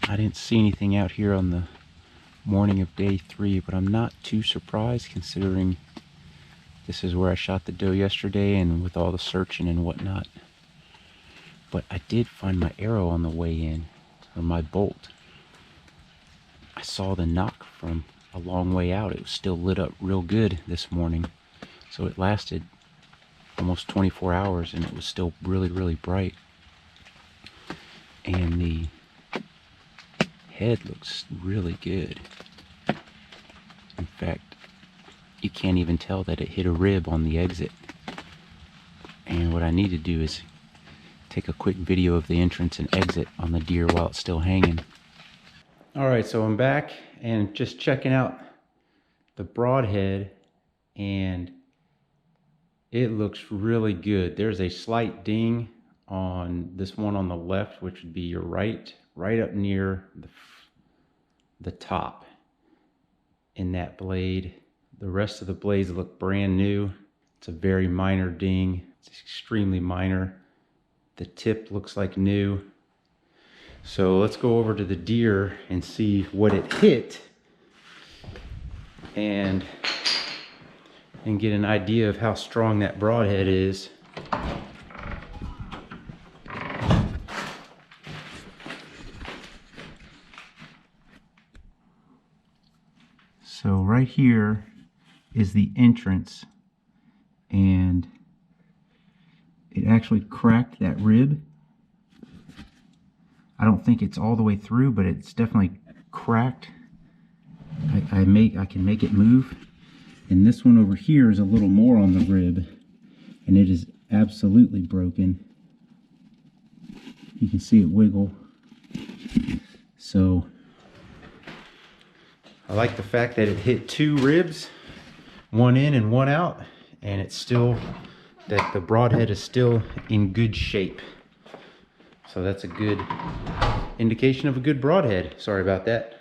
I didn't see anything out here on the morning of day 3, but I'm not too surprised considering this is where I shot the doe yesterday and with all the searching and whatnot. But I did find my arrow on the way in, or my bolt. I saw the knock from a long way out. It was still lit up real good this morning. So it lasted almost 24 hours and it was still really, really bright. And the head looks really good. In fact, you can't even tell that it hit a rib on the exit. And what I need to do is take a quick video of the entrance and exit on the deer while it's still hanging. Alright, so I'm back and just checking out the broadhead, and it looks really good. There's a slight ding on this one on the left, which would be your right up near the top in that blade. The rest of the blades look brand new. It's a very minor ding. It's extremely minor. The tip looks like new. So let's go over to the deer and see what it hit and get an idea of how strong that broadhead is. So right here is the entrance, and it actually cracked that rib. I don't think it's all the way through, but it's definitely cracked. I can make it move. And this one over here is a little more on the rib, and it is absolutely broken. You can see it wiggle. So I like the fact that it hit 2 ribs, one in and one out, and it's still, that the broadhead is still in good shape. So that's a good indication of a good broadhead. Sorry about that.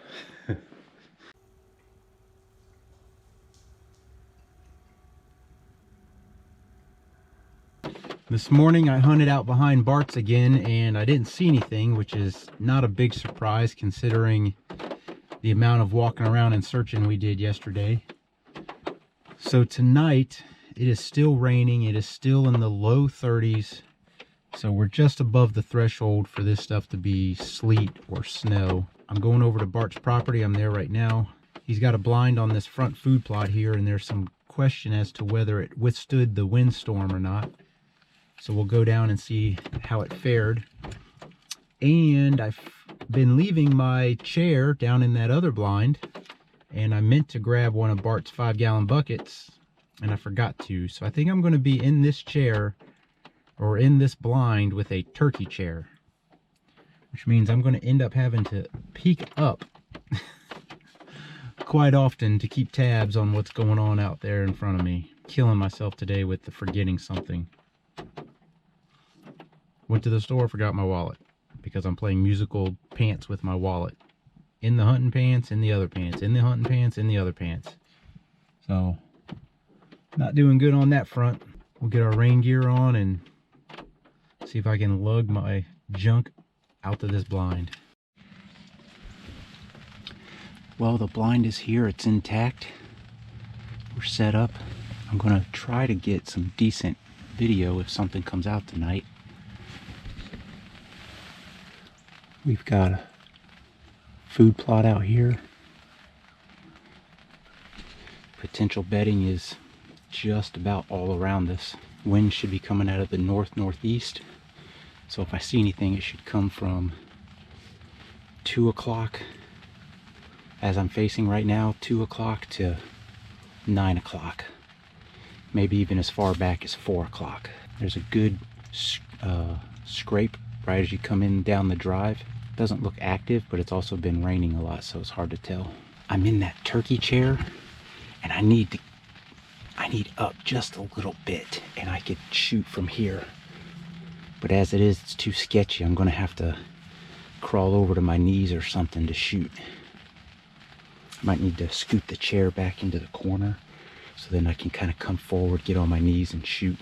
This morning I hunted out behind Bart's again and I didn't see anything, which is not a big surprise considering the amount of walking around and searching we did yesterday. So tonight it is still raining. It is still in the low 30s. So we're just above the threshold for this stuff to be sleet or snow. I'm going over to Bart's property. I'm there right now. He's got a blind on this front food plot here, and there's some question as to whether it withstood the windstorm or not. So we'll go down and see how it fared. And I've been leaving my chair down in that other blind, and I meant to grab one of Bart's 5-gallon buckets, and I forgot to. So I think I'm going to be in this chair, or in this blind, with a turkey chair, which means I'm going to end up having to peek up quite often to keep tabs on what's going on out there in front of me. Killing myself today with the forgetting something. Went to the store, forgot my wallet, because I'm playing musical pants with my wallet. In the hunting pants, in the other pants, in the hunting pants, in the other pants. So, not doing good on that front. We'll get our rain gear on and see if I can lug my junk out to this blind. Well, the blind is here. It's intact. We're set up. I'm going to try to get some decent video if something comes out tonight. We've got a food plot out here. Potential bedding is just about all around this. Wind should be coming out of the north-northeast. So if I see anything, it should come from 2 o'clock, as I'm facing right now, 2 o'clock to 9 o'clock. Maybe even as far back as 4 o'clock. There's a good scrape right as you come in down the drive. Doesn't look active, but it's also been raining a lot, so it's hard to tell. I'm in that turkey chair, and I need up just a little bit, and I could shoot from here. But as it is, it's too sketchy. I'm gonna have to crawl over to my knees or something to shoot. I might need to scoot the chair back into the corner, so then I can kind of come forward, get on my knees, and shoot.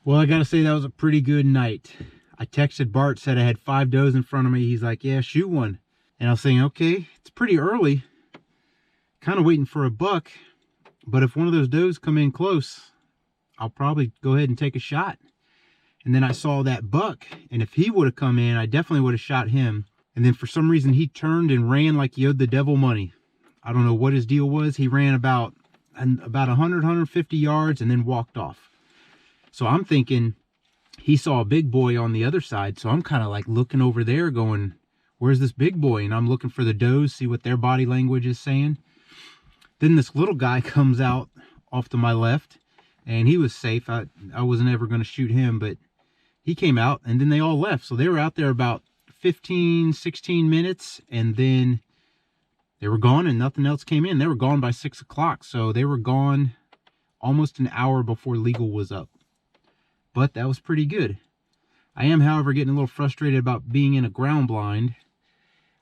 Well, I gotta say that was a pretty good night. I texted Bart, said I had 5 does in front of me. He's like, yeah, shoot one. And I was saying, okay, it's pretty early. Kind of waiting for a buck. But if one of those does come in close, I'll probably go ahead and take a shot. And then I saw that buck, and if he would have come in, I definitely would have shot him. And then for some reason, he turned and ran like he owed the devil money. I don't know what his deal was. He ran about 100, 150 yards and then walked off. So I'm thinking he saw a big boy on the other side. So I'm kind of like looking over there going, where's this big boy? And I'm looking for the does, see what their body language is saying. Then this little guy comes out off to my left, and he was safe. I wasn't ever going to shoot him, but he came out, and then they all left. So they were out there about 15, 16 minutes, and then they were gone, and nothing else came in. They were gone by 6 o'clock, so they were gone almost an hour before legal was up. But that was pretty good. I am, however, getting a little frustrated about being in a ground blind.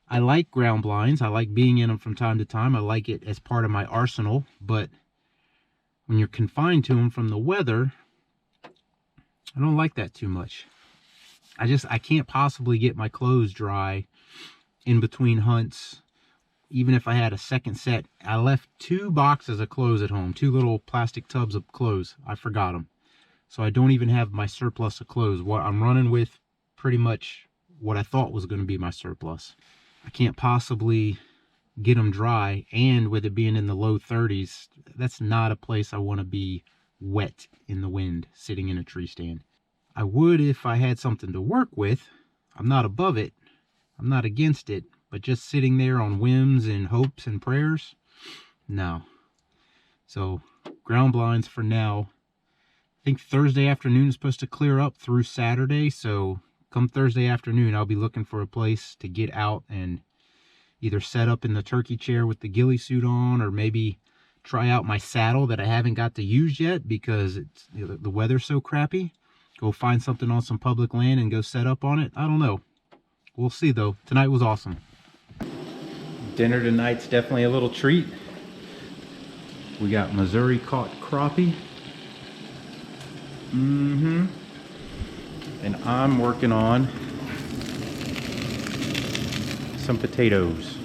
I like ground blinds. I like being in them from time to time. I like it as part of my arsenal. But when you're confined to them from the weather, I don't like that too much. I can't possibly get my clothes dry in between hunts. Even if I had a second set. I left 2 boxes of clothes at home. 2 little plastic tubs of clothes. I forgot them. So I don't even have my surplus of clothes. What I'm running with pretty much what I thought was going to be my surplus. I can't possibly get them dry, and with it being in the low 30s, that's not a place I want to be wet in the wind, sitting in a tree stand. I would if I had something to work with. I'm not above it. I'm not against it. But just sitting there on whims and hopes and prayers, no. So ground blinds for now. I think Thursday afternoon is supposed to clear up through Saturday, so come Thursday afternoon, I'll be looking for a place to get out and either set up in the turkey chair with the ghillie suit on, or maybe try out my saddle that I haven't got to use yet because it's, you know, the weather's so crappy. Go find something on some public land and go set up on it. I don't know. We'll see, though. Tonight was awesome. Dinner tonight's definitely a little treat. We got Missouri caught crappie. And I'm working on some potatoes.